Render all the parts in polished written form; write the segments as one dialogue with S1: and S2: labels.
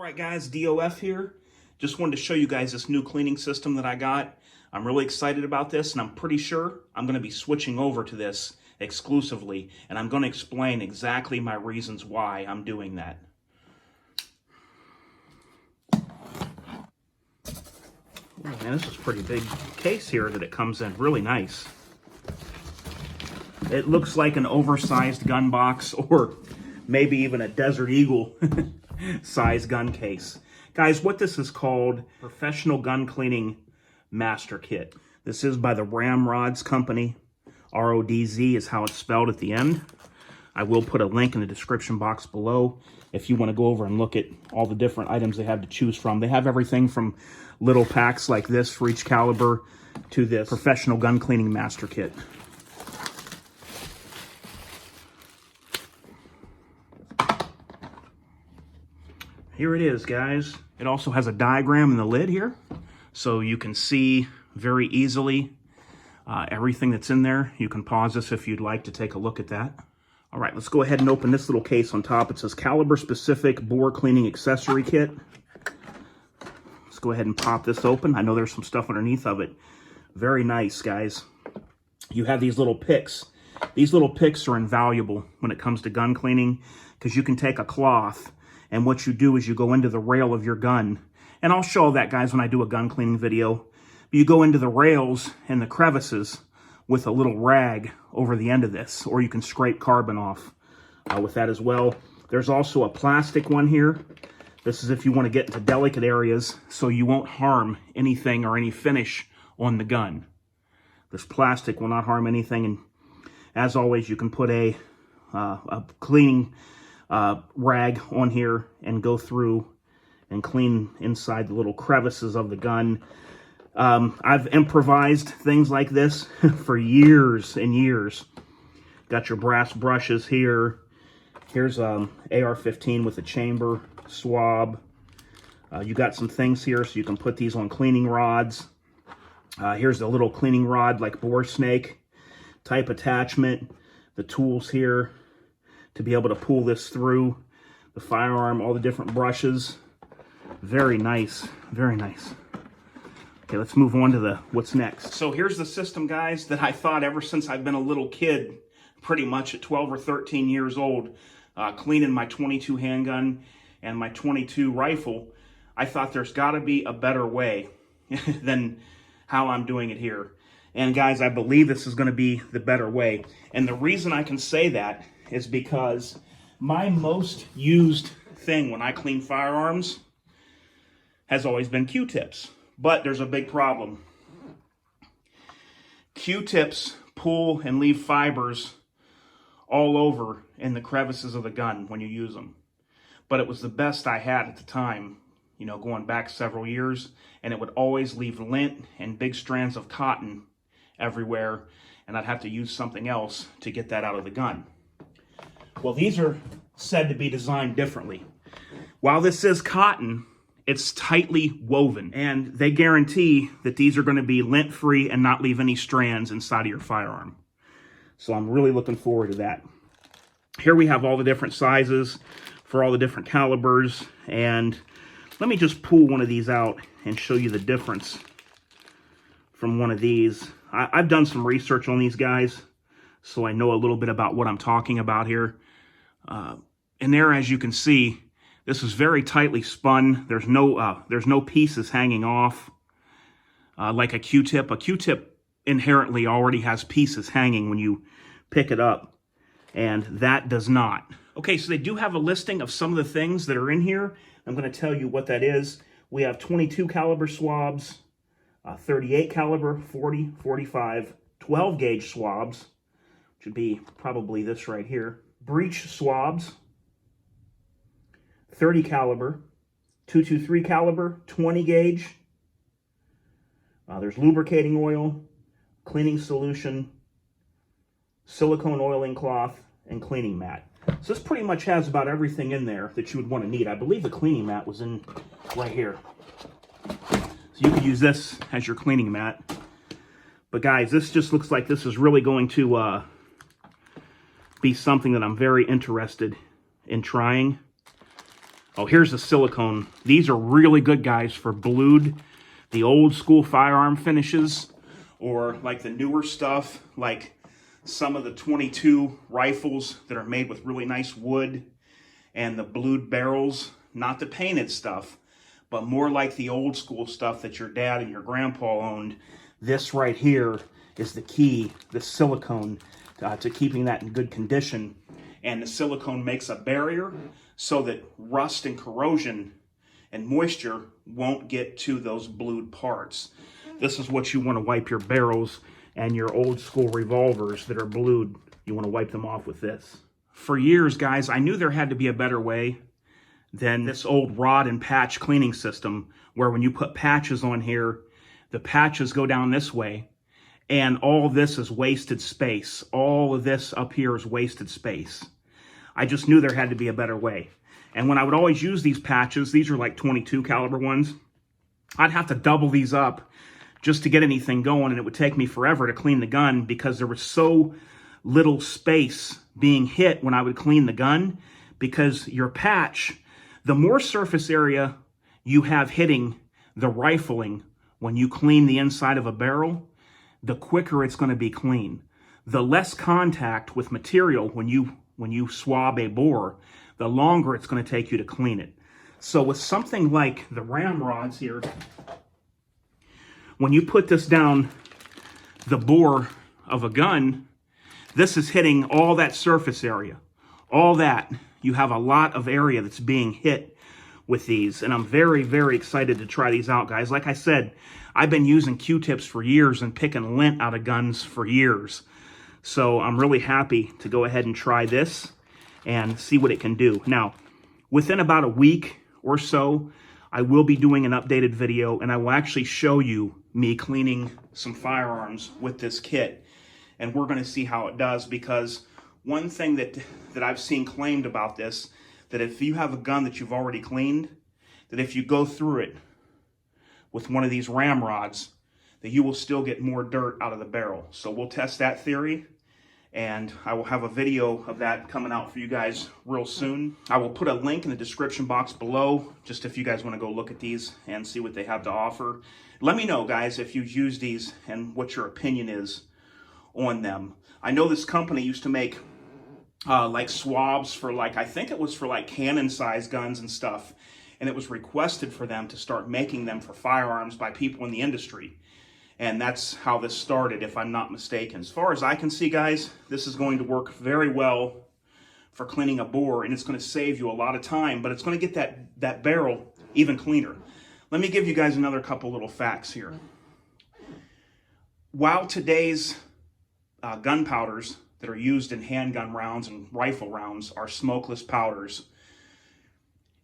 S1: Alright guys, DOF here. Just wanted to show you guys this new cleaning system that I got. I'm really excited about this, and I'm pretty sure I'm going to be switching over to this exclusively, and I'm going to explain exactly my reasons why I'm doing that. Oh man, this is a pretty big case here that it comes in. Really nice. It looks like an oversized gun box, or maybe even a Desert Eagle size gun case. Guys, what this is called, Professional Gun Cleaning Master Kit. This is by the Ramrods Company. R-O-D-Z is how it's spelled at the end. I will put a link in the description box below if you want to go over and look at all the different items they have to choose from. They have everything from little packs like this for each caliber to this Professional Gun Cleaning Master Kit. Here it is, guys. It also has a diagram in the lid here, so you can see very easily everything that's in there. You can pause this if you'd like to take a look at that. All right, let's go ahead and open this little case on top. It says Caliber Specific Bore Cleaning Accessory Kit. Let's go ahead and pop this open. I know there's some stuff underneath of it. Very nice, guys. You have these little picks. These little picks are invaluable when it comes to gun cleaning, because you can take a cloth, and what you do is you go into the rail of your gun. And I'll show that, guys, when I do a gun cleaning video. You go into the rails and the crevices with a little rag over the end of this, or you can scrape carbon off with that as well. There's also a plastic one here. This is if you want to get into delicate areas so you won't harm anything or any finish on the gun. This plastic will not harm anything. And as always, you can put a cleaning rag on here and go through and clean inside the little crevices of the gun. I've improvised things like this for years and years. Got your brass brushes here. Here's AR-15 with a chamber swab. You got some things here so you can put these on cleaning rods. Here's a little cleaning rod like bore snake type attachment. The tools here to be able to pull this through the firearm, all the different brushes. Very nice, very nice. Okay, let's move on to what's next. So here's the system, guys, that I thought ever since I've been a little kid, pretty much at 12 or 13 years old, cleaning my .22 handgun and my .22 rifle, I thought there's got to be a better way than how I'm doing it here. And guys, I believe this is going to be the better way. And the reason I can say that is because my most used thing when I clean firearms has always been Q-tips. But there's a big problem. Q-tips pull and leave fibers all over in the crevices of the gun when you use them. But it was the best I had at the time, you know, going back several years, and it would always leave lint and big strands of cotton everywhere, and I'd have to use something else to get that out of the gun. Well, these are said to be designed differently. While this is cotton, it's tightly woven, and they guarantee that these are going to be lint-free and not leave any strands inside of your firearm. So I'm really looking forward to that. Here we have all the different sizes for all the different calibers, and let me just pull one of these out and show you the difference from one of these. I've done some research on these guys, so I know a little bit about what I'm talking about here. And there, as you can see, this is very tightly spun. There's no pieces hanging off like a Q-tip. A Q-tip inherently already has pieces hanging when you pick it up, and that does not. Okay, so they do have a listing of some of the things that are in here. I'm going to tell you what that is. We have .22 caliber swabs, 38 caliber, 40, 45, 12 gauge swabs, which would be probably this right here. Breech swabs, 30 caliber, 223 caliber, 20 gauge. There's lubricating oil, cleaning solution, silicone oiling cloth, and cleaning mat. So this pretty much has about everything in there that you would want to need. I believe the cleaning mat was in right here. So you could use this as your cleaning mat. But guys, this just looks like this is really going to be something that I'm very interested in trying. Oh, here's the silicone. These are really good, guys, for blued, the old school firearm finishes, or like the newer stuff, like some of the 22 rifles that are made with really nice wood, and the blued barrels, not the painted stuff, but more like the old school stuff that your dad and your grandpa owned. This right here is the key, the silicone, to keeping that in good condition. And the silicone makes a barrier so that rust and corrosion and moisture won't get to those blued parts. This is what you want to wipe your barrels and your old school revolvers that are blued. You want to wipe them off with this. For years, guys, I knew there had to be a better way than this old rod and patch cleaning system, where when you put patches on here, the patches go down this way, and all this is wasted space. All of this up here is wasted space. I just knew there had to be a better way. And when I would always use these patches, these are like 22 caliber ones, I'd have to double these up just to get anything going, and it would take me forever to clean the gun because there was so little space being hit when I would clean the gun. Because your patch, the more surface area you have hitting the rifling when you clean the inside of a barrel, the quicker it's going to be clean. The less contact with material when you swab a bore, the longer it's going to take you to clean it. So with something like the ramrods here, when you put this down the bore of a gun, this is hitting all that surface area. All that. You have a lot of area that's being hit with these. And I'm very, very excited to try these out, guys. Like I said, I've been using Q-tips for years and picking lint out of guns for years. So I'm really happy to go ahead and try this and see what it can do. Now, within about a week or so, I will be doing an updated video, and I will actually show you me cleaning some firearms with this kit. And we're going to see how it does, because one thing that I've seen claimed about this, that if you have a gun that you've already cleaned, that if you go through it with one of these ramrods, that you will still get more dirt out of the barrel. So we'll test that theory, and I will have a video of that coming out for you guys real soon. I will put a link in the description box below, just if you guys want to go look at these and see what they have to offer. Let me know, guys, if you've used these and what your opinion is on them. I know this company used to make like swabs for, like, I think it was for like cannon size guns and stuff, and it was requested for them to start making them for firearms by people in the industry. And that's how this started, if I'm not mistaken. As far as I can see, guys, this is going to work very well for cleaning a bore, and it's going to save you a lot of time, but it's going to get that barrel even cleaner. Let me give you guys another couple little facts here. While today's gunpowders that are used in handgun rounds and rifle rounds are smokeless powders,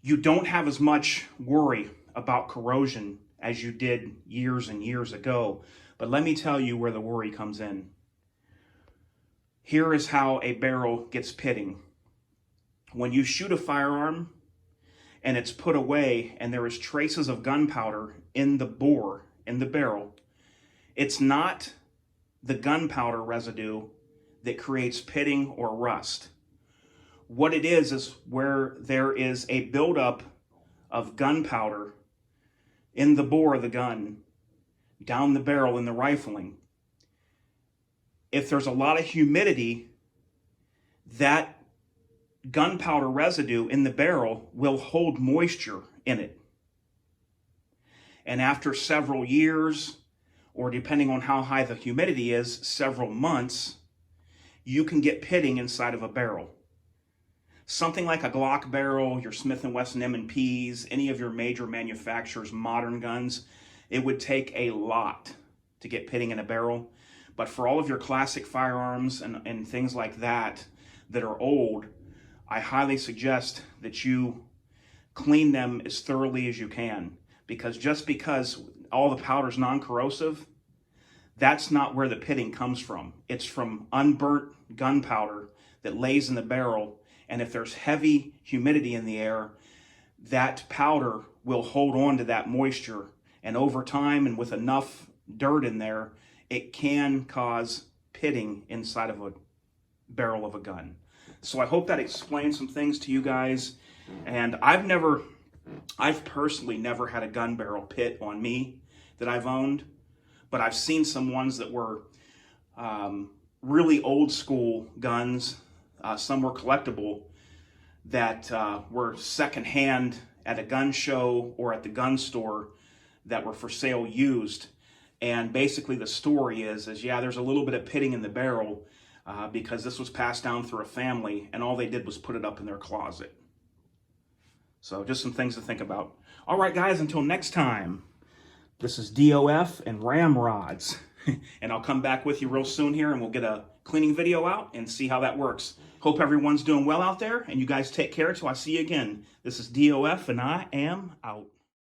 S1: you don't have as much worry about corrosion as you did years and years ago. But let me tell you where the worry comes in. Here is how a barrel gets pitting. When you shoot a firearm and it's put away and there is traces of gunpowder in the bore, in the barrel, it's not the gunpowder residue that creates pitting or rust. What it is where there is a buildup of gunpowder in the bore of the gun, down the barrel in the rifling. If there's a lot of humidity, that gunpowder residue in the barrel will hold moisture in it. And after several years, or depending on how high the humidity is, several months, you can get pitting inside of a barrel. Something like a Glock barrel, your Smith & Wesson M&Ps, any of your major manufacturers' modern guns, it would take a lot to get pitting in a barrel. But for all of your classic firearms and things like that are old, I highly suggest that you clean them as thoroughly as you can. Because just because all the powder's non-corrosive, that's not where the pitting comes from. It's from unburnt gunpowder that lays in the barrel. And if there's heavy humidity in the air, that powder will hold on to that moisture. And over time, and with enough dirt in there, it can cause pitting inside of a barrel of a gun. So I hope that explains some things to you guys. And I've personally never had a gun barrel pit on me that I've owned, but I've seen some ones that were really old school guns. Some were collectible that were secondhand at a gun show or at the gun store that were for sale used. And basically the story is yeah, there's a little bit of pitting in the barrel because this was passed down through a family, and all they did was put it up in their closet. So just some things to think about. All right, guys, until next time, this is DOF and Ramrods. And I'll come back with you real soon here, and we'll get a cleaning video out and see how that works. Hope everyone's doing well out there, and you guys take care till I see you again. This is DOF, and I am out.